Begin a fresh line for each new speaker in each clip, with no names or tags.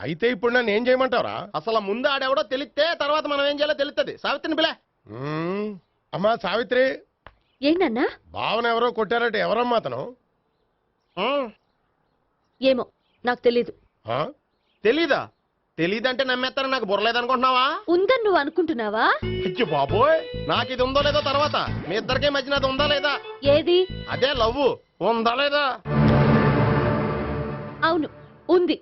అయితే ఇప్పుడు నన్ను ఏం చేయమంటావరా?
అసలు ముందు ఆడెవడో తెలిస్తే తర్వాత మనం ఏం చేయాలో తెలుస్తుంది. సావిత్రిని పిల్ల.
అమ్మా సావిత్రి.
ఏంటన్నా?
భావన ఎవరో కొట్టారట, ఎవరమ్మా అతను?
ఏమో నాకు తెలీదు.
తెలీదా? తెలీదంటే నమ్మేస్తారని నాకు బుర్రలేదనుకుంటున్నావా?
ఉందని నువ్వు అనుకుంటున్నావా?
అయ్యో బాబోయ్, నాకు ఇది ఉందో లేదో తర్వాత. మీ ఇద్దరికే మధ్యన అది ఉందా లేదా?
ఏది?
అదే లవ్ ఉందా లేదా?
అవును ఉంది.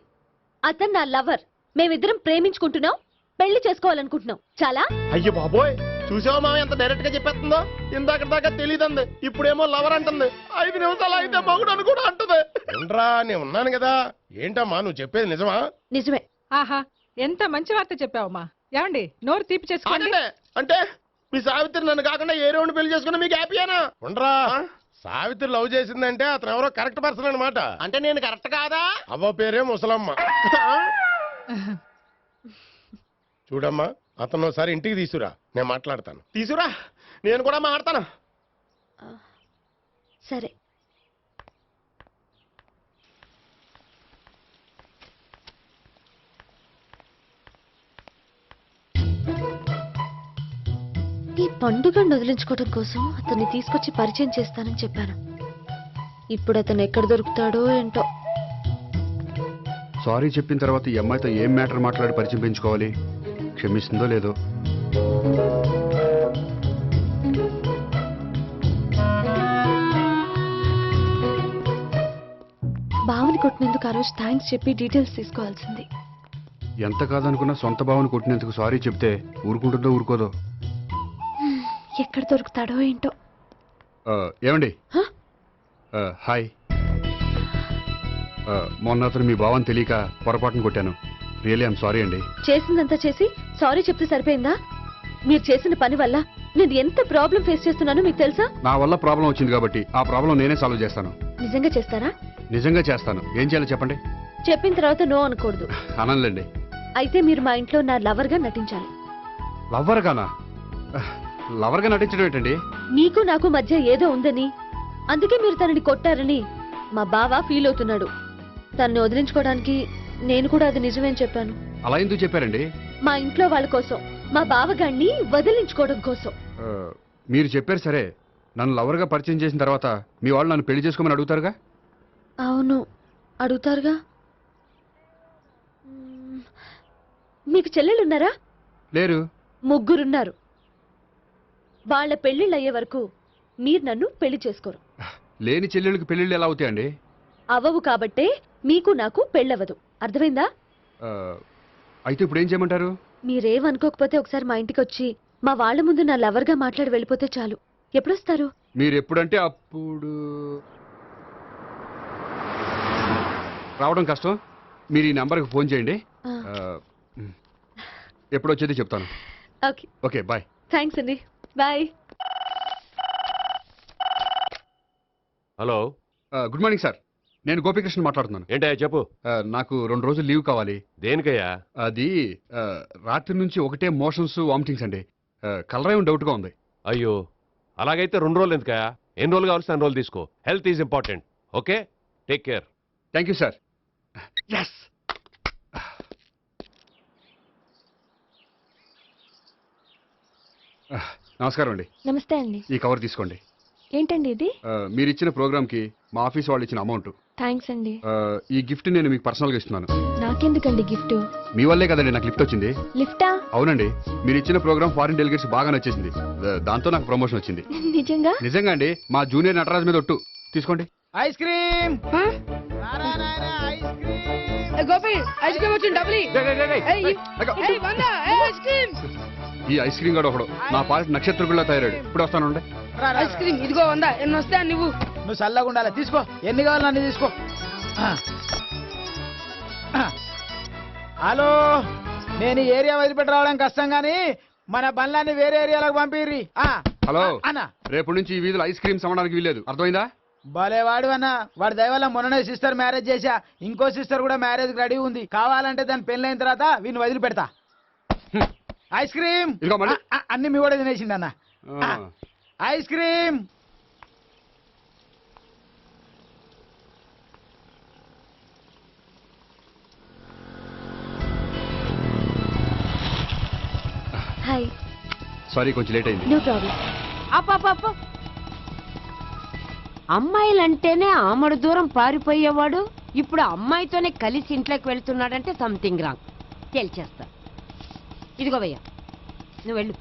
అతను నా లవర్. మేమిద్దరం ప్రేమించుకుంటున్నాం, పెళ్లి చేసుకోవాలనుకుంటున్నాం. చాలా.
అయ్యో బాబోయ్, చూసావా మామ ఎంత డైరెక్ట్ గా చెప్పేస్తుందో? ఇందాక దాకా తెలియదండి, ఇప్పుడేమో లవర్ అంటుంది. 5 నిమిషాలు అయితే మగుడు అని కూడా అంటుంది.
ఏంట్రా, నేను ఉన్నాను కదా. ఏంటమ్మా నువ్వు చెప్పేది నిజమా?
నిజమే.
ఆహా, ఎంత మంచి వార్త చెప్పావమ్మా. ఏమండి, నోరు తీపి చేసుకోండి.
అంటే మీ సావిత్రి నన్ను కాకుండా ఏ రౌండ్ పెళ్లి చేసుకున్నా మీకు హ్యాపీయేనా?
ఉండరా, సావిత్రి లవ్ చేసిందంటే అతను ఎవరో కరెక్ట్ పర్సన్ అనమాట.
అంటే నేను కరెక్ట్ కాదా?
అవ్వ పేరే ముసలమ్మ. చూడమ్మా, అతను ఒకసారి ఇంటికి తీసుకురా, నేను మాట్లాడతాను.
తీసురా, నేను కూడా మాట్లాడతాను.
సరే. ఈ పండుగను వదిలించుకోవడం కోసం అతన్ని తీసుకొచ్చి పరిచయం చేస్తానని చెప్పాను. ఇప్పుడు అతను ఎక్కడ దొరుకుతాడో ఏంటో.
సారీ చెప్పిన తర్వాత ఈ అమ్మాయితో ఏం మ్యాటర్ మాట్లాడి పరిచయం పెంచుకోవాలి? క్షమిస్తుందో లేదో.
బావని కొట్టినందుకు ఆ రోజు థ్యాంక్స్ చెప్పి డీటెయిల్స్ తీసుకోవాల్సింది.
ఎంత కాదనుకున్నా సొంత భావన కొట్టినందుకు సారీ చెప్తే ఊరుకుంటుందో ఊరుకోదో.
ఎక్కడ దొరుకుతాడో ఏంటో.
ఏమండి, హాయ్. మొన్న అతను మీ భావన తెలియక పొరపాటును కొట్టాను. రియల్లీ ఐఎమ్ సారీ అండి.
చేసిందంతా చేసి సారీ చెప్తే సరిపోయిందా? మీరు చేసిన పని వల్ల నేను ఎంత ప్రాబ్లం ఫేస్ చేస్తున్నానో మీకు తెలుసా?
నా వల్ల ప్రాబ్లం వచ్చింది కాబట్టి ఆ ప్రాబ్లం నేనే సాల్వ్ చేస్తాను.
నిజంగా చేస్తారా?
నిజంగా చేస్తాను. ఏం చేయాలో చెప్పండి.
చెప్పిన తర్వాత నో అనకూడదు.
అనంలేండి.
అయితే మీరు మా ఇంట్లో నా లవర్ గా నటించాలి.
లవర్ గానా? లవర్ గా నటించడం ఏంటండి?
నీకు నాకు మధ్య ఏదో ఉందని, అందుకే మీరు తనని కొట్టారని మా బావ ఫీల్ అవుతున్నాడు. తనని వదిలించుకోవడానికి నేను కూడా అది నిజమేని చెప్పాను.
అలా ఎందుకు చెప్పారండి?
మా ఇంట్లో వాళ్ళ కోసం, మా బావగాన్ని వదిలించుకోవడం కోసం.
మీరు చెప్పారు సరే, నన్ను లవర్ గా పరిచయం చేసిన తర్వాత మీ వాళ్ళు నన్ను పెళ్లి చేసుకోమని అడుగుతారుగా?
అవును, అడుగుతారుగా. మీకు చెల్లెలున్నారా?
లేరు.
ముగ్గురున్నారు. వాళ్ళ పెళ్లిళ్ళు అయ్యే వరకు మీరు నన్ను పెళ్లి చేసుకోరు.
లేని చెల్లెళ్ళకి పెళ్లిళ్ళు ఎలా అవుతాయండి?
అవ్వవు కాబట్టే మీకు నాకు పెళ్ళవదు. అర్థమైందా?
అయితే ఇప్పుడు ఏం చేయమంటారు?
మీరేమనుకోకపోతే ఒకసారి మా ఇంటికి వచ్చి మా వాళ్ళ ముందు నా లవర్ గా మాట్లాడి వెళ్ళిపోతే చాలు. ఎప్పుడొస్తారు?
మీరు ఎప్పుడంటే అప్పుడు. రావడం కష్టం. మీరు ఈ నెంబర్కి ఫోన్ చేయండి. ఎప్పుడు వచ్చేది చెప్తాను.
ఓకే.
Okay, bye.
థ్యాంక్స్ అండి, bye.
Hello,
good morning sir. నేను గోపికృష్ణ మాట్లాడుతున్నాను.
ఏంటయ్యా చెప్పు.
నాకు 2 రోజులు లీవ్ కావాలి.
దేనికయ్యా?
అది రాత్రి నుంచి ఒకటే మోషన్స్, వామిటింగ్స్ అండి. కలరేం డౌట్గా ఉంది.
అయ్యో, అలాగైతే 2 రోజులు ఎందుకయ్యా? ఎన్ని రోజులు కావాల్సిన 2 రోజులు తీసుకో. Health is important. Okay, take care.
Thank you sir. Yes. నమస్కారం అండి.
నమస్తే అండి.
ఈ కవర్ తీసుకోండి.
ఏంటండి ఇది?
మీరు ఇచ్చిన ప్రోగ్రామ్కి మా ఆఫీస్ వాళ్ళు ఇచ్చిన అమౌంట్.
థ్యాంక్స్ అండి.
ఈ గిఫ్ట్ నేను మీకు పర్సనల్గా ఇస్తున్నాను.
నాకెందుకండి గిఫ్ట్?
మీ వల్లే కదండి నాకు లిఫ్ట్ వచ్చింది.
లిఫ్టా?
అవునండి, మీరు ఇచ్చిన ప్రోగ్రామ్ ఫారిన్ డెలిగేట్స్ బాగా నచ్చేసింది. దాంతో నాకు ప్రమోషన్ వచ్చింది.
నిజంగా?
నిజంగా అండి. మా జూనియర్ నటరాజ్ మీద ఒట్టు. తీసుకోండి.
Ice cream.
Gopi, ice cream వచ్చింది. డబ్బులు
ఈ ఐస్ క్రీమ్ గడ ఒకడు నా పాలిట నక్షత్ర పిల్ల తయారాడు. ఇప్పుడు వస్తాను.
ఐస్ క్రీమ్ ఇదిగో 100. ఎన్ని వస్తా నువ్వు?
నువ్వు చల్లగా ఉండాలి. తీసుకో, ఎన్ని కావాలి అన్ని తీసుకో. హలో, నేను ఈ ఏరియా వదిలిపెట్టి రావడం కష్టం గానీ మన బండ్లన్నీ వేరే ఏరియాలకు పంపిర్రి.
హలో
అన్న,
రేపు నుంచి ఈ వీధిలో ఐస్ క్రీమ్స్ అమ్మడానికి వీల్లేదు. అర్థమైందా?
భలేవాడు అన్న. వాడి దయవల్ల మొన్ననే సిస్టర్ మ్యారేజ్ చేశా. ఇంకో సిస్టర్ కూడా మ్యారేజ్ రెడీ ఉంది. కావాలంటే దాని పెళ్ళైన తర్వాత వీడిని వదిలిపెడతా. ఐస్ క్రీమ్ అన్ని మీ కూడా తినేసిండి అన్న. Ice cream.
హాయ్.
సారీ కొంచెం లేట్ అయింది.
No problem.
అప్ప అమ్మాయిలంటేనే ఆమడు దూరం పారిపోయేవాడు ఇప్పుడు అమ్మాయితోనే కలిసి ఇంట్లోకి వెళ్తున్నాడంటే సంథింగ్ రాంగ్ తేల్చేస్తా. ఇదిగో భయ్యా నువ్వు వెళ్ళు.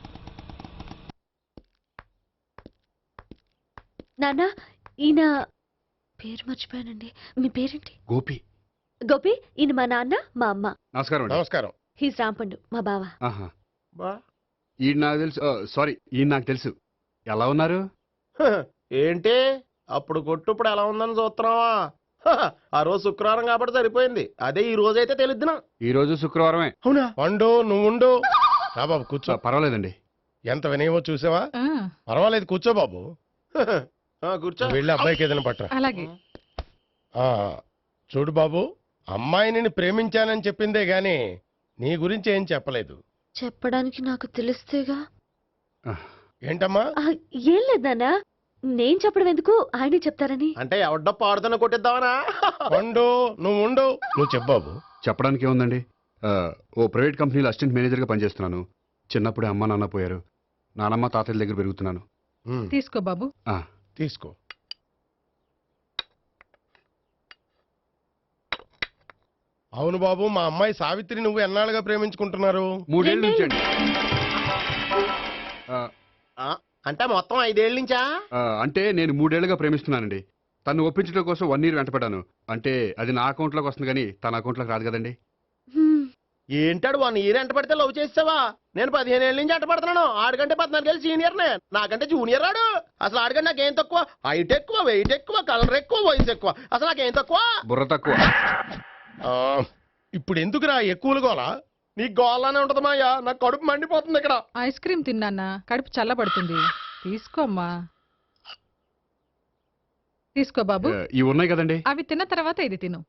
నాన్న, ఈయన పేరు మర్చిపోయానండి. మీ పేరేంటి?
గోపి.
గోపి, ఈయన మా నాన్న, మా అమ్మ.
నమస్కారం అండి.
నమస్కారం.
హీస్ రాంపండు, మా బావ.
ఆహా.
బా
ఈయన నాకు తెలుసు. సారీ, ఈయన నాకు తెలుసు. ఎలా ఉన్నారు?
హ, ఏంటి అప్పుడు కొట్టు ఇప్పుడు ఎలా ఉందని చూస్తున్నావా? హ, ఆ రోజు శుక్రవారం కాబట్టి సరిపోయింది. అదే ఈ రోజు అయితే తెలిద్దునా.
ఈ రోజు శుక్రవారమే.
అవునా?
పండు నువ్వు ఉండు. రా బాబు కూర్చో.
పర్వాలేదండి.
ఎంత వినయమో చూసావా?
ఆ,
పర్వాలేదు, కూర్చో బాబు.
హ, కూర్చో.
నువ్వు వెళ్ళి అబ్బాయికి ఏదైనా పట్టరా.
అలాగే.
ఆ, చూడు బాబు, అమ్మాయిని నేను ప్రేమించానని చెప్పిందే గాని నీ గురించి ఏం చెప్పలేదు.
చెప్పడానికి నాకు తెలిస్తేగా.
ఏంటమ్మా?
ఆ, ఏం లేదు నాన్న, నేను చెప్పడం ఎందుకు, ఆయనే చెప్తారని.
అంటే ఎవడ్డో పాడుతున్న కొట్టిద్దామనా?
పండు నువ్వు ఉండు. నువ్వు చెప్పు బాబు.
చెప్పడానికి ఏముందండి, ఓ ప్రైవేట్ కంపెనీలో అసిస్టెంట్ మేనేజర్గా పనిచేస్తున్నాను. చిన్నప్పుడే అమ్మ నాన్న పోయారు. నానమ్మ తాతయ్య దగ్గర పెరుగుతున్నాను.
ఉమ్,
తీసుకో బాబు.
ఆ,
తీసుకో. అవును బాబు, మా అమ్మాయి సావిత్రి నువ్వు ఎన్నాళ్ళుగా ప్రేమించుకుంటున్నారు?
3 ఏళ్ళ నుంచి అండి. ఆ,
ఆ, అంటే మొత్తం 5 ఏళ్ళ నుంచా?
అంటే నేను 3 ఏళ్ళుగా ప్రేమిస్తున్నానండి. తను ఒప్పించడం కోసం 1 year వెంటపడ్డాను. అంటే అది నా అకౌంట్లోకి వస్తుంది కానీ తన అకౌంట్లోకి రాదు కదండి.
హ్మ్.
ఏంటాడు 1 year ఎంట పడితే లవ్ చేసావా? నేను 15 ఏళ్ళ నుంచి ఎంట పడుతున్నాను. ఆడికంటే 14 ఏళ్ళు సీనియర్నే. నాకంటే జూనియర్ రాడు. అసలు ఆడికంటే నాకేం తక్కువ? హైట్ ఎక్కువ, వెయిట్ ఎక్కువ, కలర్ ఎక్కువ, వయసు ఎక్కువ. అసలు నాకేం తక్కువ?
బుర్ర తక్కువ.
ఆ, ఇప్పుడు ఎందుకురా ఎక్కువలు గోలా?
నీకు గోళ్ళనే ఉంటది మాయా. నాకు కడుపు మండిపోతుంది ఇక్కడ.
ఐస్ క్రీమ్ తిన్నానా, కడుపు చల్లబడుతుంది. తీసుకోమ్మా. తీసుకో బాబు.
ఇవి ఉన్నాయి కదండి.
అవి తిన్న తర్వాత ఇది తిను.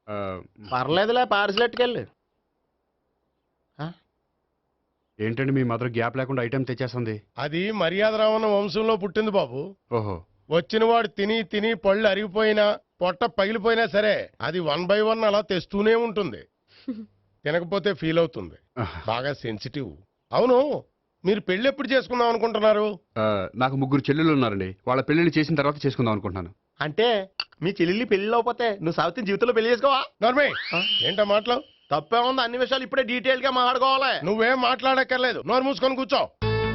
ఆ,
పర్లేదులే, పార్సిల్ ఎట్టుకెళ్ళి.
ఏంటండి మీ మదర్ గ్యాప్ లేకుండా ఐటెం తెచ్చేస్తుంది?
అది మర్యాద రావణ వంశంలో పుట్టింది బాబు.
ఓహో.
వచ్చిన వాడు తిని తిని పళ్ళు అరిగిపోయినా పొట్ట పగిలిపోయినా సరే అది 1 by 1 అలా తెస్తూనే ఉంటుంది. తినకపోతే ఫీల్ అవుతుంది. బాగా సెన్సిటివ్. అవును, మీరు పెళ్లి ఎప్పుడు చేసుకుందాం అనుకుంటున్నారు?
నాకు 3 చెల్లెళ్ళు ఉన్నారండి. వాళ్ళ పెళ్లిళ్ళు చేసిన తర్వాత చేసుకుందాం అనుకుంటున్నాను.
అంటే మీ చెల్లెల్ని పెళ్లి లేకపోతే నువ్వు సావిత్రి జీవితంలో పెళ్లి చేసుకోవా?
నార్మే ఏంటో మాటలు?
తప్పే ఉంది. అన్ని విషయాలు ఇప్పుడే డీటెయిల్ గా మాట్లాడుకోవాలి.
నువ్వేం మాట్లాడక్కర్లేదు, నోరు మూసుకొని కూర్చో.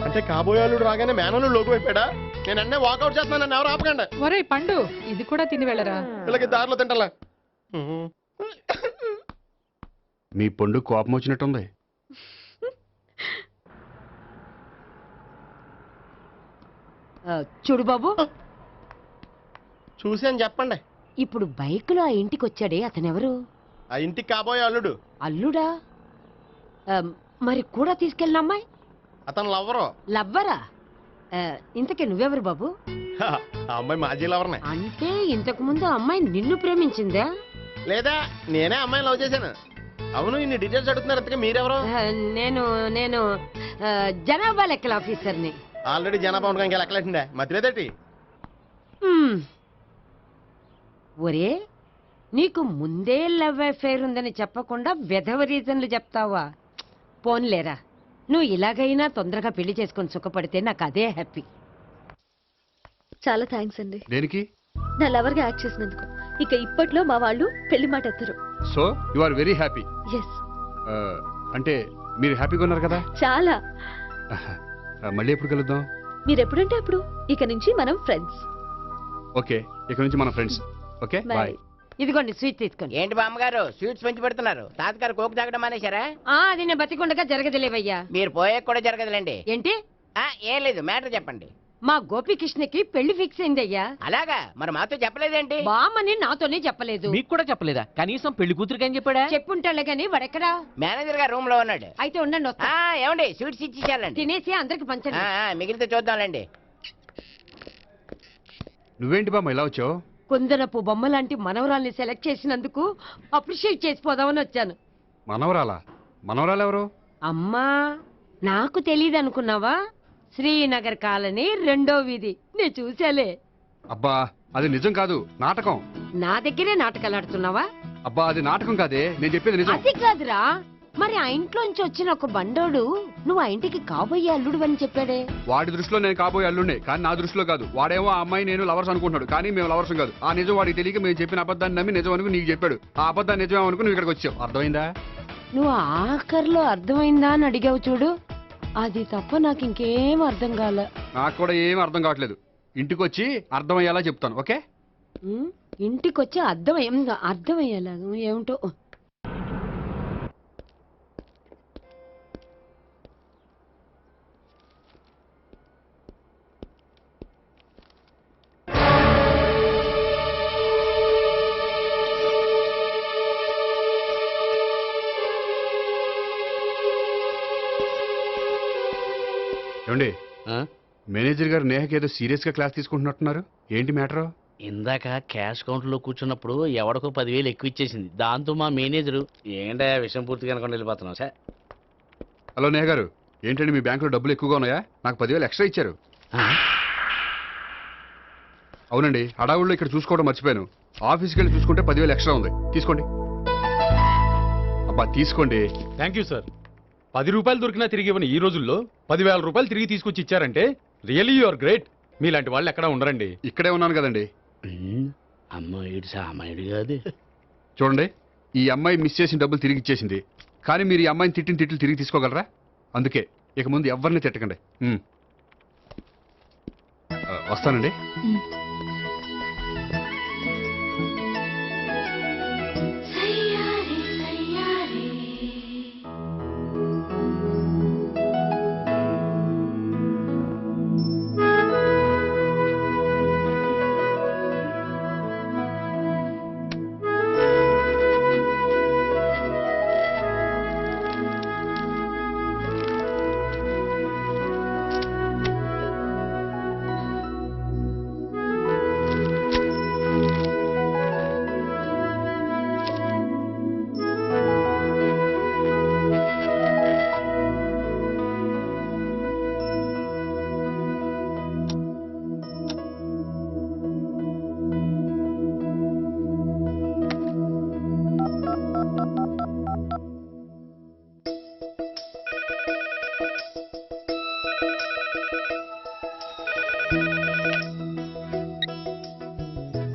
అంటే కాబోయేవాళ్ళు రాగానే మేనలు లోకి అయిపోయాడా? నేను అన్నీ వాకౌట్ చేస్తున్నాను, నన్ను ఎవరు ఆపకండి.
ఒరే పండు, ఇది కూడా తిని వెళ్ళరా.
వీళ్ళకి దారిలో తింటలే.
మీ పండు కోపం వచ్చినట్టుంది.
చూడు బాబు,
చూసి అని చెప్పండి.
ఇప్పుడు బైక్లో ఆ ఇంటికి వచ్చాడే అతనెవరు?
ఆ ఇంటికి కాబోయే అల్లుడు.
అల్లుడా? మరి కూడా తీసుకెళ్ళిన అమ్మాయి
అతను లవ్వరు.
లవ్వరా? ఇంతకీ నువ్వెవరు బాబు?
ఆ అమ్మాయి మాజీ లవర్నే.
అంటే ఇంతకు ముందు అమ్మాయి నిన్ను ప్రేమించిందా?
లేదా నేనే అమ్మాయిని లవ్ చేశాను. అవును, ఇన్ని డీటెయిల్స్ అడుగుతున్నారు. ఇంతకీ మీరెవరు?
నేను నేను జనాభా లెక్కల ఆఫీసర్ని.
ఆల్రెడీ జనాభా ఉండగా ఇంకా లెక్కలేటండే మధ్యలేదేటి?
ఒరే, నీకు ముందే లవ్ అఫైర్ ఉందని చెప్పకుండా వెధవ రీజన్లు చెప్తావా? పోన్లేరా, నువ్వు ఇలాగైనా తొందరగా పెళ్లి చేసుకొని సుఖపడితే నాకు అదే హ్యాపీ.
చాలా థ్యాంక్స్ అండి,
దేనికి?
నా లవర్గా యాక్ట్ చేసినందుకు. ఇక ఇప్పట్లో మా వాళ్ళు పెళ్లి మాట ఎత్తరు.
So you are very happy.
Yes,
అంటే మీరు హ్యాపీగా ఉన్నారు కదా?
చాలా.
మళ్ళీ ఎప్పుడు కలుద్దాం?
మీరు ఎప్పుడంటే అప్పుడు. ఇక నుంచి మనం ఫ్రెండ్స్.
ఓకే, ఇక నుంచి మన ఫ్రెండ్స్. Okay, bye.
ఇదిగోండి స్వీట్ తీసుకోండి.
ఏంటి బామ్మగారు స్వీట్స్ పెంచి పెడుతున్నారు? తాతగారు కోక్ తాగడం మానేశారా?
అది నేను బతికుండగా జరగదులేవయ్యా.
మీరు పోయే కూడా జరగదులేండి.
ఏంటి?
ఏం లేదు, మ్యాటర్ చెప్పండి.
మా గోపికృష్ణకి పెళ్లి ఫిక్స్ అయిందయ్యా.
అలాగా? మరి మాతో చెప్పలేదేంటి?
బామ్మని నాతోనే చెప్పలేదు.
మీకు కూడా చెప్పలేదా? కనీసం పెళ్లి కూతురికి అని చెప్పాడా?
చెప్పుంటాలే గాని వాడెక్కడా?
మేనేజర్ గారు రూమ్ లో ఉన్నాడు.
అయితే ఉండండి, వస్తా.
ఏమండి స్వీట్స్ ఇచ్చేసాలండి.
తినేసి అందరికి పంచండి.
మిగిలితే చూద్దాంలేండి.
నువ్వేంటి బామ్మ ఇలా వచ్చావు?
కుందనపు బొమ్మ లాంటి మనవరాల్ని సెలెక్ట్ చేసినందుకు అప్రిషియేట్ చేసిపోదామని వచ్చాను.
మనవరాలా? మనవరాలు ఎవరు?
అమ్మా, నాకు తెలియదు అనుకున్నావా? శ్రీనగర్ కాలనీ 2వ వీధి. నేను చూసాలే.
అబ్బా, అది నిజం కాదు, నాటకం.
నా దగ్గరే నాటకాలు ఆడుతున్నావా?
అబ్బా, అది నాటకం కాదే, నేను చెప్పేది నిజం.
అది కాదురా, మరి ఆ ఇంట్లోంచి వచ్చిన ఒక బండోడు నువ్వు ఆ ఇంటికి కాబోయే అల్లుడు అని చెప్పాడే.
వాడి దృష్టిలో నేను కాబోయే అల్లుడే, కానీ నా దృష్టిలో కాదు. వాడేమో ఆ అమ్మాయి నేను లవర్స్ అనుకుంటున్నాడు, కానీ మేము లవర్స్ కాదు. ఆ నిజం వాడికి తెలియక మేము చెప్పిన అబద్ధాన్ని నమ్మి నిజం అనుకుని నీకు చెప్పాడు. ఆ అబద్ధాన్ని నిజం అనుకుని నువ్వు ఇక్కడికి వచ్చావు. అర్థమైందా?
నువ్వు ఆఖరిలో అర్థమైందా అని అడిగావు చూడు, అది తప్ప నాకు ఇంకేం అర్థం కాల.
నాకు కూడా ఏం అర్థం కావట్లేదు. ఇంటికి వచ్చి అర్థమయ్యేలా చెప్తాను, ఓకే?
ఇంటికొచ్చి అర్థమయ్యేలా ఏమిటో.
ఏమండి, మేనేజర్ గారు నేహకి ఏదో సీరియస్ గా క్లాస్ తీసుకుంటున్నట్టున్నారు. ఏంటి మ్యాటర్?
ఇందాక క్యాష్ కౌంటర్ లో కూర్చున్నప్పుడు ఎవడికో 10,000 ఎక్కువ ఇచ్చేసింది. దాంతో మా మేనేజరు ఏంటా విషయం పూర్తిగా అనుకుని వెళ్ళిపోతున్నాం సార్.
హలో నేహ గారు, ఏంటండి మీ బ్యాంకులో డబ్బులు ఎక్కువగా ఉన్నాయా? నాకు 10,000 ఎక్స్ట్రా ఇచ్చారు. అవునండి, హడావుల్లో ఇక్కడ చూసుకోవడం మర్చిపోయాను. ఆఫీస్కి వెళ్ళి చూసుకుంటే 10,000 ఎక్స్ట్రా ఉంది. తీసుకోండి. అబ్బా తీసుకోండి.
Thank you sir. 10 రూపాయలు దొరికినా తిరిగి ఇవ్వని ఈ రోజుల్లో 10,000 రూపాయలు తిరిగి తీసుకొచ్చి ఇచ్చారంటే రియలీ యు ఆర్ గ్రేట్. మీలాంటి వాళ్ళు ఎక్కడా ఉండరండి.
ఇక్కడే ఉన్నాను కదండి.
అమ్మాయిడు సామాయుడు కాదు.
చూడండి, ఈ అమ్మాయి మిస్ చేసిన డబ్బులు తిరిగి ఇచ్చేసింది, కానీ మీరు ఈ అమ్మాయిని తిట్టిన తిట్లు తిరిగి తీసుకోగలరా? అందుకే ఇక ముందు ఎవరిని తిట్టకండి. వస్తానండి.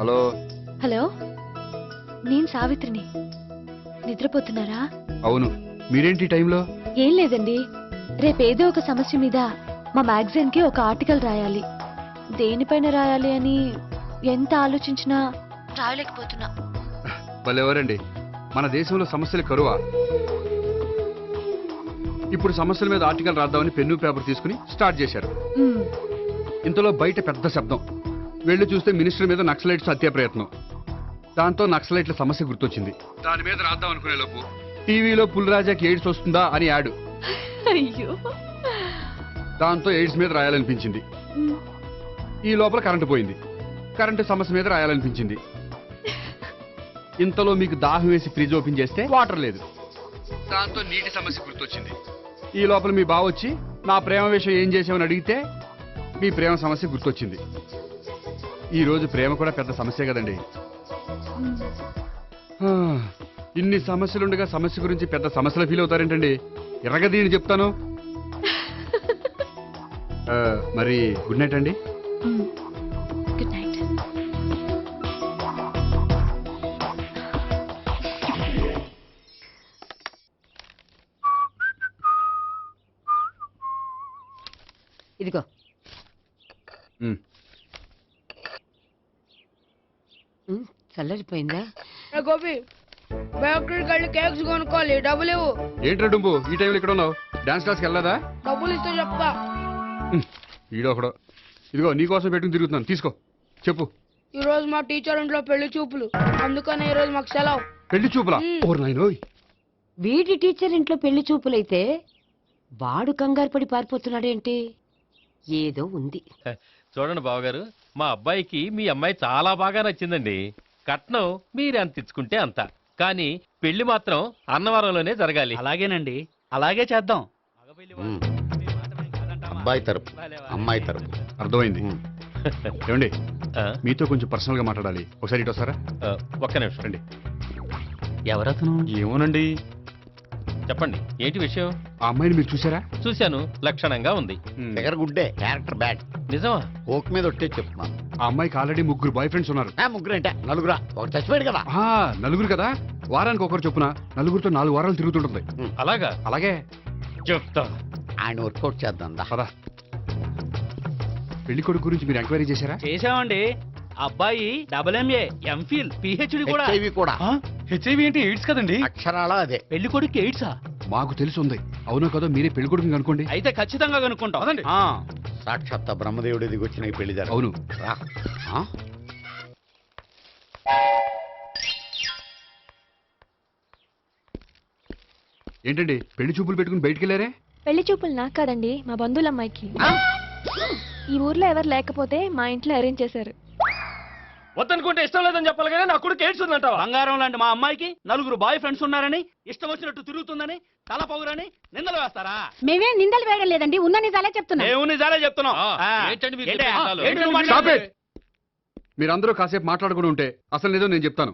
హలో
హలో, నేను సావిత్రిని. నిద్రపోతున్నారా?
అవును. మీరేంటి టైంలో?
ఏం లేదండి, రేపేదో ఒక సమస్య మీద మా మ్యాగజైన్ కి ఒక ఆర్టికల్ రాయాలి. దేనిపైన రాయాలి అని ఎంత ఆలోచించినా రాయలేకపోతున్నా.
వాళ్ళెవరండి? మన దేశంలో సమస్యలు కరువా? ఇప్పుడు సమస్యల మీద ఆర్టికల్ రాద్దామని పెన్ను పేపర్ తీసుకుని స్టార్ట్ చేశారు. ఇంతలో బయట పెద్ద శబ్దం. వెళ్ళి చూస్తే మినిస్టర్ మీద నక్సలైట్స్ హత్య ప్రయత్నం. దాంతో నక్సలైట్ల సమస్య గుర్తొచ్చింది. దాని మీద రాద్దాం అనుకునే లోపు టీవీలో పుల్రాజాకి ఎయిడ్స్ వస్తుందా అని యాడు.
అయ్యో,
దాంతో ఎయిడ్స్ మీద రాయాలనిపించింది. ఈ లోపల కరెంటు పోయింది. కరెంటు సమస్య మీద రాయాలనిపించింది. ఇంతలో మీకు దాహం వేసి ఫ్రిడ్జ్ ఓపెన్ చేస్తే వాటర్ లేదు. దాంతో నీటి సమస్య గుర్తొచ్చింది. ఈ లోపల మీ బావ వచ్చి నా ప్రేమ విషయం ఏం చేసామని అడిగితే మీ ప్రేమ సమస్య గుర్తొచ్చింది. ఈ రోజు ప్రేమ కూడా పెద్ద సమస్య కదండి. ఇన్ని సమస్యలుండగా సమస్య గురించి పెద్ద సమస్యలు ఫీల్ అవుతారేంటండి? ఎర్రగదీని చెప్తాను. మరి గుడ్ నైట్ అండి.
Good night.
ఇదిగో. చల్లరిపోయిందా?
గోపి, బేకరీకి వెళ్ళి కేక్స్ కొనుక్కోవాలి, డబ్బులు ఇవ్వు.
ఏంట్రా డుంబు ఈ టైంలో ఇక్కడ ఉన్నావు? డాన్స్ క్లాస్కి వెళ్ళదా?
డబ్బులు ఇస్తే చెప్తా.
ఈడొకడు. ఇదిగో నీకోసం పెట్టుకుని తిరుగుతున్నాను, తీసుకో. చెప్పు.
ఈ రోజు మా టీచర్ ఇంట్లో పెళ్లి చూపులు, అందుకని ఈ రోజు మాకు సెలవు.
పెళ్లి చూపులా? ఓర్ నాయనోయ్.
వీడి టీచర్ ఇంట్లో పెళ్లి చూపులైతే వాడు కంగారు పడి పారిపోతున్నాడేంటి? ఏదో ఉంది.
చూడండి బావగారు, మా అబ్బాయికి మీ అమ్మాయి చాలా బాగా నచ్చిందండి. కట్నం మీరు ఎంత ఇచ్చుకుంటే అంత, కానీ పెళ్లి మాత్రం అన్నవరంలోనే జరగాలి.
అలాగేనండి, అలాగే చేద్దాం.
అబ్బాయి తరపు, అమ్మాయి తరపు.
అర్థమైంది. ఏమండి, మీతో కొంచెం పర్సనల్ గా మాట్లాడాలి. ఒకసారి ఇటు వస్తారా?
ఒక్క నిమిషం
రండి.
ఎవరతను?
ఏమోనండి,
చెప్పండి ఏంటి విషయం?
ఆ అమ్మాయిని మీరు చూసారా?
చూశాను, లక్షణంగా ఉంది.
దగ్గర గుడ్డే, క్యారెక్టర్ బ్యాడ్.
నిజమా?
ఓక్ మీద ఒట్టే చెప్తున్నాను.
ఆ అమ్మాయికి ఆల్రెడీ 3 బాయ్ ఫ్రెండ్స్ ఉన్నారు.
ముగ్గురు అంటే నలుగురా, ఒక చచ్చిపోయాడు కదా.
నలుగురు కదా, వారానికి ఒకరు చొప్పున 4 4 వారాలు తిరుగుతుంటుంది.
అలాగా?
అలాగే
చెప్తా.
ఆయన వర్కౌట్ చేద్దాం
పదా. పెళ్లి కొడుకు గురించి మీరు ఎంక్వైరీ చేశారా?
చేసామండి. అబ్బాయి MA, MPhil, PhD కూడా.
కూడా.
హెచ్ఐవి అంటే ఎయిడ్స్ కదండి.
అక్షరాలా అదే.
పెళ్లి కొడుకు ఎయిడ్సా?
మాకు తెలిసి ఉంది. అవునో కదా, మీరే పెళ్లి కొడుకుని అనుకోండి.
అయితే ఖచ్చితంగా కనుక్కుంటాం. అదండి.
సాక్షాత్ బ్రహ్మదేవుడి దిగొచ్చిన ఈ పెళ్లి జరగదు.
అవును. ఏంటండి పెళ్లి చూపులు పెట్టుకుని బయటికి వెళ్ళారే?
పెళ్లి చూపులు నాకు కాదండి, మా బంధువుల అమ్మాయికి. ఈ ఊర్లో ఎవరు లేకపోతే మా ఇంట్లో అరేంజ్ చేశారు.
వద్దనుకుంటే ఇష్టం లేదని చెప్పాలి కానీ నా కొడుకు ఎయిడ్స్ ఉందంటావా?
బంగారం లాంటి మా అమ్మాయికి 4 బాయ్ ఫ్రెండ్స్ ఉన్నారని, ఇష్టం వచ్చినట్టు తిరుగుతుందని, తల పౌరని నిందలు వేస్తారా?
మేమేం నిందలు వేయడం లేదండి, ఉన్న నిజాలే చెప్తున్నాం.
మేము నిజాలే చెప్తున్నాం.
ఏంటండి మీరు
ఏంటి?
చెప్పే నిజాలు?
ఏంటి నువ్వు మాట్లాడేది?
మీరందరూ కాసేపు మాట్లాడుకుని ఉంటే అసలు నిజం నేను చెప్తాను.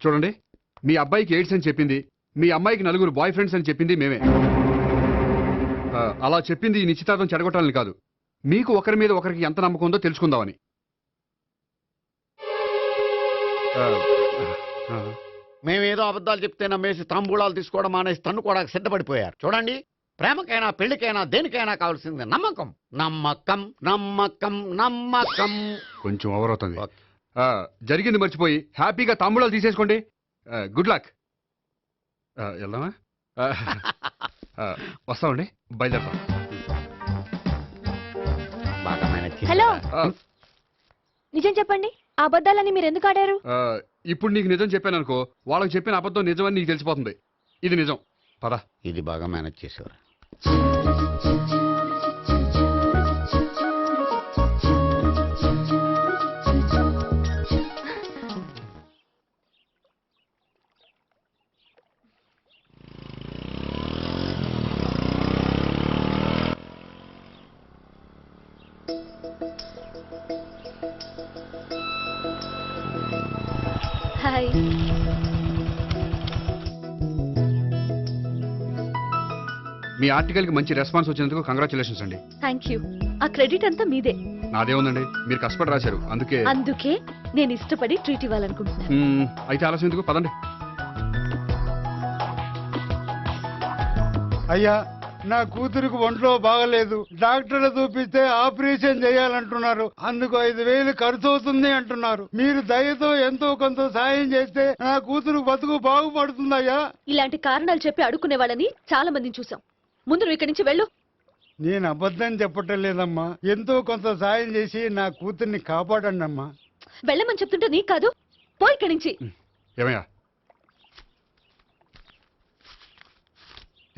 చూడండి, మీ అబ్బాయికి ఎయిడ్స్ అని చెప్పింది, మీ అమ్మాయికి 4 బాయ్ ఫ్రెండ్స్ అని చెప్పింది మేమే. అలా చెప్పింది ఈ నిశ్చితార్థం చెడగొట్టాలని కాదు, మీకు ఒకరి మీద ఒకరికి ఎంత నమ్మకం ఉందో తెలుసుకుందామని.
మేమేదో అబద్ధాలు చెప్తే నమ్మేసి తాంబూలాలు తీసుకోవడం మానేసి తన్ను కూడా సిద్ధపడిపోయారు. చూడండి, ప్రేమకైనా పెళ్లికైనా దేనికైనా కావాల్సింది నమ్మకం. నమ్మకం నమ్మకం నమ్మకం.
కొంచెం ఓవర్ అవుతుంది. జరిగింది మర్చిపోయి హ్యాపీగా తాంబూలాలు తీసేసుకోండి. Good luck. వెళ్దామా? వస్తామండి, బయలుదేరతాం.
హలో, నిజం చెప్పండి, ఆ అబద్ధాలని మీరు ఎందుకు ఆడారు?
ఇప్పుడు నీకు నిజం చెప్పాను అనుకో, వాళ్ళకి చెప్పిన అబద్ధం నిజమని నీకు తెలిసిపోతుంది. ఇది నిజం. పదా.
ఇది బాగా మేనేజ్ చేసేవారు.
హాయ్.
మీ ఆర్టికల్ కి మంచి రెస్పాన్స్ వచ్చినందుకు కంగ్రాచులేషన్స్ అండి.
Thank you. ఆ క్రెడిట్ అంతా మీదే.
నాదే ఉందండి, మీరు కష్టపడి రాశారు. అందుకే
నేను ఇష్టపడి ట్రీట్ ఇవ్వాలనుకుంటున్నాను.
అయితే ఆలస్యం ఎందుకు, పదండి.
అయ్యా, నా కూతురికి ఒంట్లో బాగలేదు, డాక్టర్లు చూపిస్తే ఆపరేషన్ చేయాలంటున్నారు. అందుకు 5,000 ఖర్చు అవుతుంది అంటున్నారు. మీరు దయతో ఎంతో కొంత సాయం చేస్తే నా కూతురు బతుకు బాగుపడుతుందయ్యా.
ఇలాంటి కారణాలు చెప్పి అడుక్కునే వాళ్ళని చాలా మందిని చూసాం. ముందు నువ్వు ఇక్కడి నుంచి వెళ్ళు.
నేను అబద్ధం చెప్పటం లేదమ్మా, ఎంతో కొంత సాయం చేసి నా కూతుర్ని కాపాడండి అమ్మా.
వెళ్ళమని చెప్తుంటే నీకు కాదు, పో ఇక్కడి నుంచి.
ఏమయ్యా,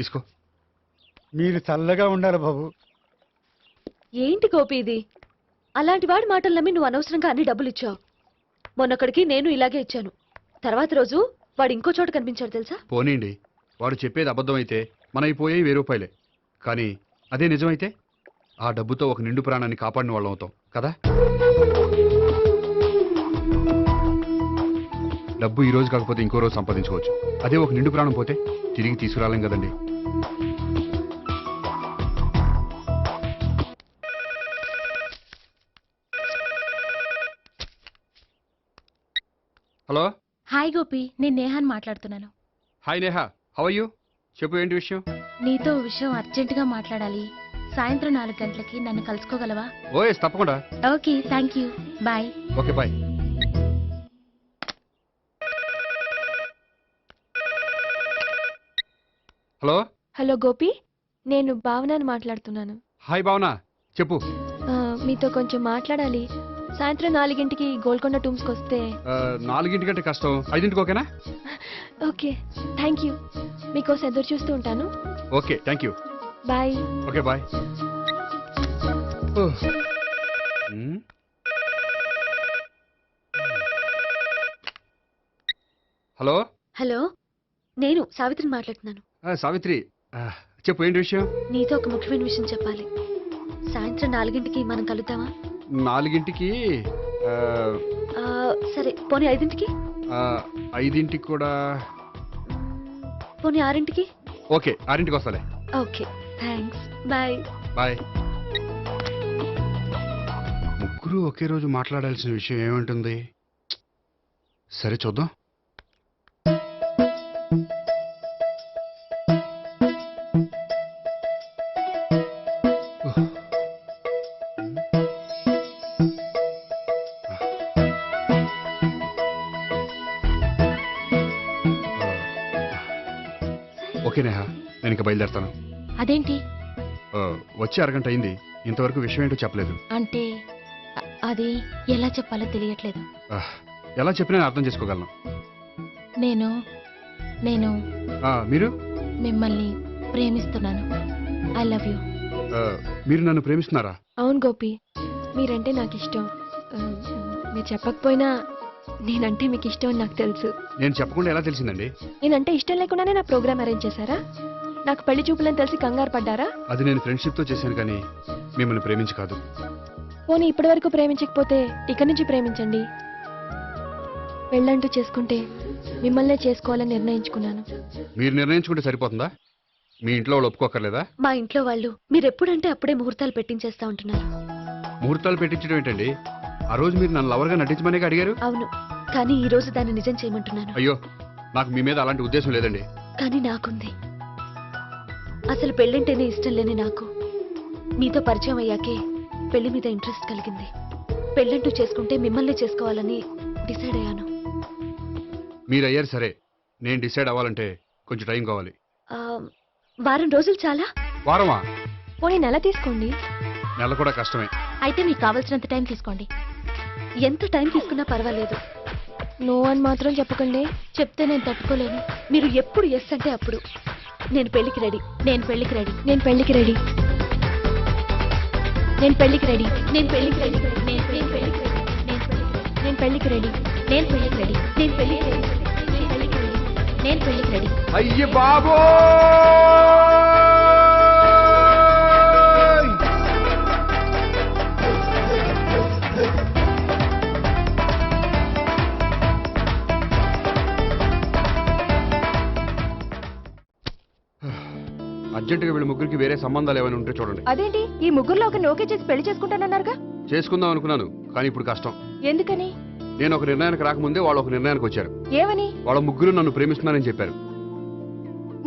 తీసుకో.
మీరు చల్లగా ఉండాలి బాబు.
ఏంటి గోపి ఇది? అలాంటి వాడి మాటలు నమ్మి నువ్వు అనవసరంగా అన్ని డబ్బులు ఇచ్చావు. మొన్నొక్కడికి నేను ఇలాగే ఇచ్చాను. తర్వాత రోజు వాడు ఇంకో చోట కనిపించాడు తెలుసా?
పోనీండి, వాడు చెప్పేది అబద్ధం అయితే మనైపోయే 1000 రూపాయలే. కానీ అదే నిజమైతే ఆ డబ్బుతో ఒక నిండు ప్రాణాన్ని కాపాడిన వాళ్ళం అవుతాం కదా. డబ్బు ఈ రోజు కాకపోతే ఇంకో రోజు సంపాదించుకోవచ్చు. అదే ఒక నిండు ప్రాణం పోతే తిరిగి తీసుకురాలేం కదండి. హలో.
హాయ్ గోపి, నేను నేహాన్ మాట్లాడుతున్నాను.
Hi Neha, how are you? చెప్పు, ఏంటి విషయం?
నీతో విషయం అర్జెంటుగా మాట్లాడాలి. సాయంత్రం 4 గంటలకి నన్ను కలుసుకోగలవా?
ఓఎస్, తప్పకుండా.
Okay, thank you, bye.
Okay, bye. Hello.
Hello Gopi, నేను భావనని మాట్లాడుతున్నాను.
హాయ్ భావన, చెప్పు.
మీతో కొంచెం మాట్లాడాలి. సాయంత్రం 4 గోల్కొండ టూమ్స్కి వస్తే.
4 కష్టం, 5 ఓకేనా?
Okay, thank you. మీకోసం ఎదురు చూస్తూ ఉంటాను.
Okay, thank you.
Bye.
Okay, bye. Hello.
Hello, నేను సావిత్రిని మాట్లాడుతున్నాను.
సావిత్రి, చెప్పు, ఏంటి విషయం?
నీతో ఒక ముఖ్యమైన విషయం చెప్పాలి. సాయంత్రం 4 మనం కలుద్దామా?
4
సరే, పోనీ 5.
5ంటికి కూడా
పోనీ 6ంటికి?
ఓకే 6ంటికి వస్తాలే.
Okay thanks. బాయ్.
బాయ్. ముగ్గురు ఒకే రోజు మాట్లాడాల్సిన విషయం ఏముంటుంది? సరే చూద్దాం. ఓకే నేహా, నేను ఇక బయలుదేరుతాను.
అదేంటి?
వచ్చి అరగంట అయింది, ఇంతవరకు విషయం ఏంటో చెప్పలేదు.
అంటే అది ఎలా చెప్పాలో తెలియట్లేదు.
ఎలా చెప్పినా నేను అర్థం చేసుకోగలను.
నేను నేను
మీరు?
మిమ్మల్ని ప్రేమిస్తున్నాను. I love you.
మీరు నన్ను ప్రేమిస్తున్నారా?
అవును గోపి, మీరంటే నాకు ఇష్టం. మీరు చెప్పకపోయినా నేనంటే మీకు ఇష్టం అని నాకు తెలుసు.
నేను చెప్పకుండా ఎలా తెలిసిందండి?
నేనంటే ఇష్టం లేకుండానే నా ప్రోగ్రామ్ అరేంజ్ చేశారా? నాకు పెళ్లి చూపులని తెలిసి కంగారు పడ్డారా?
అది నేను ఫ్రెండ్షిప్తో చేశాను కానీ మిమ్మల్ని ప్రేమించి కాదు.
పోనీ ఇప్పటి వరకు ప్రేమించకపోతే ఇక నుంచి ప్రేమించండి. పెళ్ళంటూ చేసుకుంటే మిమ్మల్నే చేసుకోవాలని నిర్ణయించుకున్నాను.
మీరు నిర్ణయించుకుంటే సరిపోతుందా? మీ ఇంట్లో వాళ్ళు ఒప్పుకోకర్లేదా?
మా ఇంట్లో వాళ్ళు మీరెప్పుడంటే అప్పుడే ముహూర్తాలు పెట్టించేస్తా ఉంటున్నారు.
ముహూర్తాలు పెట్టించడం ఏంటండి? ఆ రోజు మీరు నన్ను లవర్గా నటించమనే అడిగారు.
అవును, కానీ ఈ రోజు దాన్ని నిజం చేయమంటున్నాను.
అయ్యో, నాకు మీ మీద అలాంటి ఉద్దేశం లేదండి.
కానీ నాకుంది. అసలు పెళ్ళంటేనే ఇష్టం లేని నాకు మీతో పరిచయం అయ్యాకే పెళ్లి మీద ఇంట్రెస్ట్ కలిగింది. పెళ్ళంటూ చేసుకుంటే మిమ్మల్ని చేసుకోవాలని డిసైడ్ అయ్యాను.
మీరు అయ్యారు సరే, నేను డిసైడ్ అవ్వాలంటే కొంచెం టైం కావాలి.
వారం రోజులు చాలా?
వారమా?
పోనీ నెల తీసుకోండి.
నెల కూడా కష్టమే.
అయితే మీకు కావాల్సినంత టైం తీసుకోండి.
ఎంత టైం తీసుకున్నా పర్వాలేదు.
నో అని మాత్రం చెప్పకండి. చెప్తే నేను తట్టుకోలేను.
మీరు ఎప్పుడు ఎస్ అంటే అప్పుడు. నేను పెళ్లికి రెడీ.
నేను పెళ్లికి రెడీ.
నేను పెళ్లికి రెడీ. నేను పెళ్లికి రెడీ. నేను పెళ్లికి రెడీ.
నేను పెళ్లికి రెడీ.
నేను పెళ్లికి రెడీ.
నేను పెళ్లికి రెడీ.
నేను పెళ్లికి రెడీ.
నేను పెళ్లికి రెడీ.
అయ్య బాబో! అర్జెంటుగా వీళ్ళ ముగ్గురికి వేరే సంబంధాలు ఏమైనా ఉంటే చూడండి.
అదేంటి, ఈ ముగ్గురులో ఒక ఓకే చేసి పెళ్లి చేసుకుంటానన్నారుగా?
చేసుకుందాం అనుకున్నాను, కానీ ఇప్పుడు కష్టం.
ఎందుకని?
నేను ఒక నిర్ణయానికి రాకముందే వాళ్ళు ఒక నిర్ణయానికి వచ్చారు.
ఏమని?
వాళ్ళ ముగ్గురు నన్ను ప్రేమిస్తున్నారని చెప్పారు.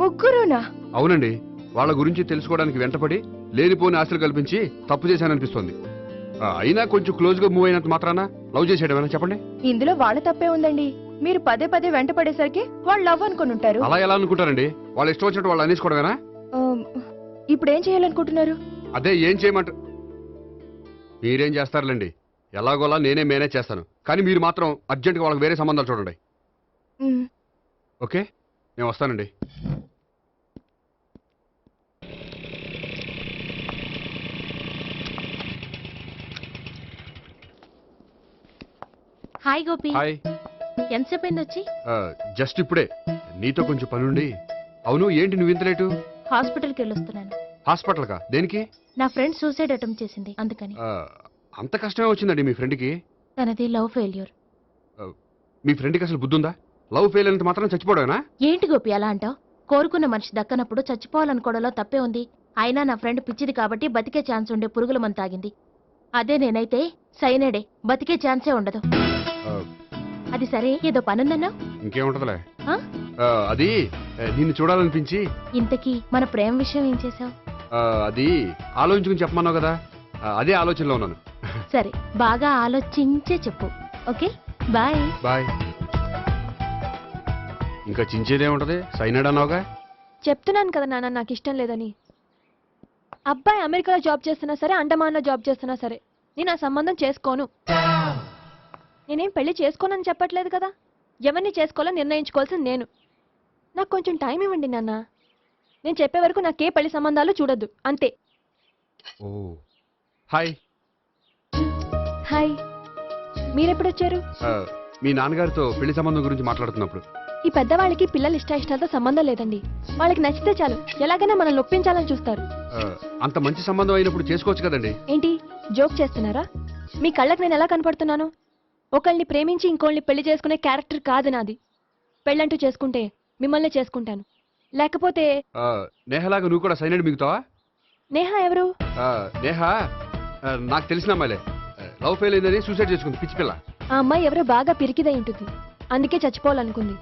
ముగ్గురునా?
అవునండి, వాళ్ళ గురించి తెలుసుకోవడానికి వెంటపడి లేనిపోని ఆశలు కల్పించి తప్పు చేశాననిపిస్తోంది. అయినా కొంచెం క్లోజ్ గా మూవ్ అయినంత మాత్రాన లవ్ చేసేయడమేనా చెప్పండి?
ఇందులో వాళ్ళ తప్పే ఉందండి. మీరు పదే పదే వెంట పడేసరికి వాళ్ళు లవ్ అనుకుని ఉంటారు.
అలా ఎలా అనుకుంటారండి? వాళ్ళు ఇష్టం వచ్చినట్టు వాళ్ళు అనేసుకోవడమేనా?
ఇప్పుడు ఏం చేయాలనుకుంటున్నారు?
అదే ఏం చేయమంట. మీరేం చేస్తారులేండి, ఎలాగోలా నేనే మేనేజ్ చేస్తాను. కానీ మీరు మాత్రం అర్జెంట్గా వాళ్ళకి వేరే సంబంధాలు చూడండి. ఓకే, నేను వస్తానండి.
హాయ్ గోపి.
హాయ్.
ఎంతసేపు అయింది వచ్చి?
జస్ట్ ఇప్పుడే. నీతో కొంచెం పనుండి. అవును, ఏంటి నువ్వు ఇంత లేటు?
హాస్పిటల్కి వెళ్ళొస్తున్నాను.
హాస్పిటల్కా? దేనికి?
నా ఫ్రెండ్ సూసైడ్ అటెంప్ట్ చేసింది, అందుకని.
అంత కష్టమే వచ్చిందండి మీ ఫ్రెండ్కి?
తనది లవ్ ఫెయిల్యూర్.
మీ ఫ్రెండ్కి అసలు బుద్ధుందా? లవ్ ఫెయిల్ అయినంత మాత్రం చచ్చిపోవడమేనా?
ఏంటి గోపి అలా అంటావు? కోరుకున్న మనిషి దక్కనప్పుడు చచ్చిపోవాలనుకోవడంలో తప్పే ఉంది. అయినా నా ఫ్రెండ్ పిచ్చిది కాబట్టి బతికే ఛాన్స్ ఉండే పురుగుల మందు తాగింది. అదే నేనైతే సైనడే, బతికే ఛాన్సే ఉండదు. అది సరే, ఏదో పనుందన్నావు.
ఇంకేముంటదిలే. అది నిన్ను చూడాలనిపించి.
ఇంతకీ మన ప్రేమ విషయం ఏం చేసావు?
అది ఆలోచించుకుని చెప్పమన్నావు కదా, అదే ఆలోచనలో ఉన్నాను.
సరే, బాగా ఆలోచించే చెప్పు. Okay, bye.
బాయ్. ఇంకా చించేదేముంటది, సైనడ్ అన్నావుగా.
చెప్తున్నాను కదా నాన్న, నాకు ఇష్టం లేదని. అబ్బాయి అమెరికాలో జాబ్ చేస్తున్నా సరే, అండమాన్లో జాబ్ చేస్తున్నా సరే, నేను ఆ సంబంధం చేసుకోను. నేనేం పెళ్లి చేసుకోనని చెప్పట్లేదు కదా. ఎవరిని చేసుకోవాలో నిర్ణయించుకోవాల్సింది నేను. నాకు కొంచెం టైం ఇవ్వండి నాన్న. నేను చెప్పే వరకు నాకే పెళ్లి సంబంధాలు చూడొద్దు, అంతే.
ఓ హాయ్.
హాయ్, మీరెప్పుడు వచ్చారు?
మీ నాన్నగారితో పెళ్లి సంబంధం గురించి మాట్లాడుతున్నప్పుడు.
ఈ పెద్దవాళ్ళకి పిల్లల ఇష్టాలతో సంబంధం లేదండి. వాళ్ళకి నచ్చితే చాలు, ఎలాగైనా మనల్ని ఒప్పించాలని చూస్తారు.
అంత మంచి సంబంధం అయినప్పుడు చేసుకోవచ్చు కదండి.
ఏంటి జోక్ చేస్తున్నారా? మీ కళ్ళకి నేను ఎలా కనపడుతున్నాను? ఒకళ్ళని ప్రేమించి ఇంకోళ్ళని పెళ్లి చేసుకునే క్యారెక్టర్ కాదు నాది. పెళ్ళంటూ చేసుకుంటే మిమ్మల్ని చేసుకుంటాను, లేకపోతే
నేహలాగా నువ్వు కూడా సైనైడ్ మిగుతావా?
నేహ ఎవరు?
నేహ నాకు తెలిసిన అమ్మాయిలే. లవ్ ఫెయిల్ అయిందని సూసైడ్ చేసుకుంది పిచ్చి పిల్ల.
ఆ అమ్మాయి ఎవరో బాగా పిరికిదై ఉంటుంది, అందుకే చచ్చిపోవాలనుకుంది.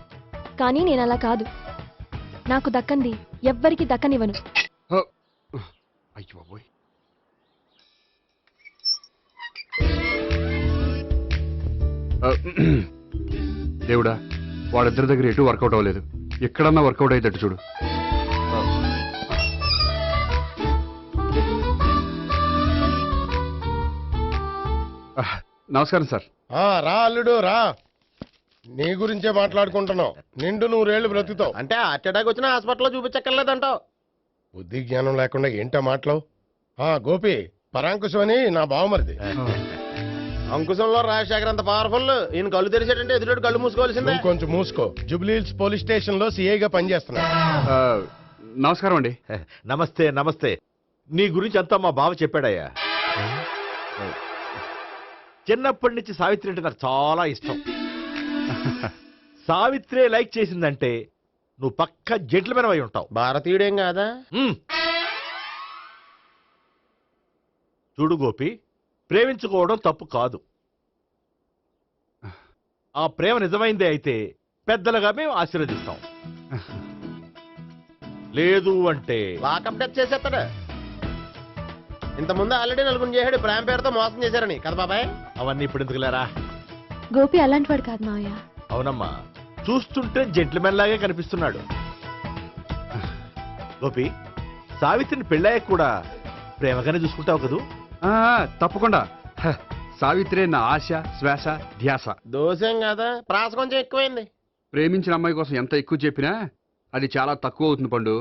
కానీ నేను అలా కాదు. నాకు దక్కంది ఎవ్వరికి దక్కనివ్వను.
అయ్యో బాబోయ్. దేవుడా, వాళ్ళిద్దరి దగ్గర ఎటు వర్కౌట్ అవ్వలేదు. ఎక్కడన్నా వర్కౌట్ అయ్యేటట్టు చూడు. నమస్కారం సార్.
రా అల్లుడు రా, నీ గురించే మాట్లాడుకుంటున్నావు. నిండు 100 ఏళ్ళు బ్రతుకుతావు.
అంటే హార్ట్ అటాక్ వచ్చిన హాస్పిటల్లో చూపించక్కర్లేదంటావు.
బుద్ధి జ్ఞానం లేకుండా ఏంటో మాటలు. గోపి, పరాంకుశం అని నా బావమరిది.
అంకుశంలో రాజశేఖర్ అంత పవర్ఫుల్. ఈయన కళ్ళు తెరిచాడంటే ఎదురు కళ్ళు మూసుకోవాల్సిందే.
నువ్వు కొంచెం మూసుకో. జూబ్లీహిల్స్ పోలీస్ స్టేషన్ లో సిఐగా పనిచేస్తున్నా.
నమస్కారం అండి.
నమస్తే నమస్తే. నీ గురించి అంతా మా బావ చెప్పాడయ్యా. చిన్నప్పటి నుంచి సావిత్రి అంటే నాకు చాలా ఇష్టం. సావిత్రే లైక్ చేసిందంటే నువ్వు పక్క జెంట్లమెన్ అయి ఉంటావు.
భారతీయుడేం కాదా?
చూడు గోపి, ప్రేమించుకోవడం తప్పు కాదు. ఆ ప్రేమ నిజమైందే అయితే పెద్దలుగా మేము ఆశీర్వదిస్తాం. లేదు అంటే
లాకప్ డెత్ చేసేస్తాడు. ఇంతకుముందు ఆల్రెడీ నలుగురు చేశాడు ప్రేమ పేరుతో మోసం చేశారని కదా బాబాయ్.
అవన్నీ ఇప్పుడు ఎందుకు లేరా?
గోపి అలాంటి వాడు కాదు మావయ్య.
అవునమ్మా, చూస్తుంటే జెంట్లమెన్ లాగే కనిపిస్తున్నాడు. గోపి, సావిత్రిని పెళ్ళాక కూడా ప్రేమగానే చూసుకుంటావు కదూ?
తప్పకుండా. సావిత్రే నా ఆశ, శ్వాస, ధ్యాస.
దోషం కదా, ప్రాస కొంచెం ఎక్కువైంది.
ప్రేమించిన అమ్మాయి కోసం ఎంత ఎక్కువ చెప్పినా అది చాలా తక్కువ అవుతుంది పండు.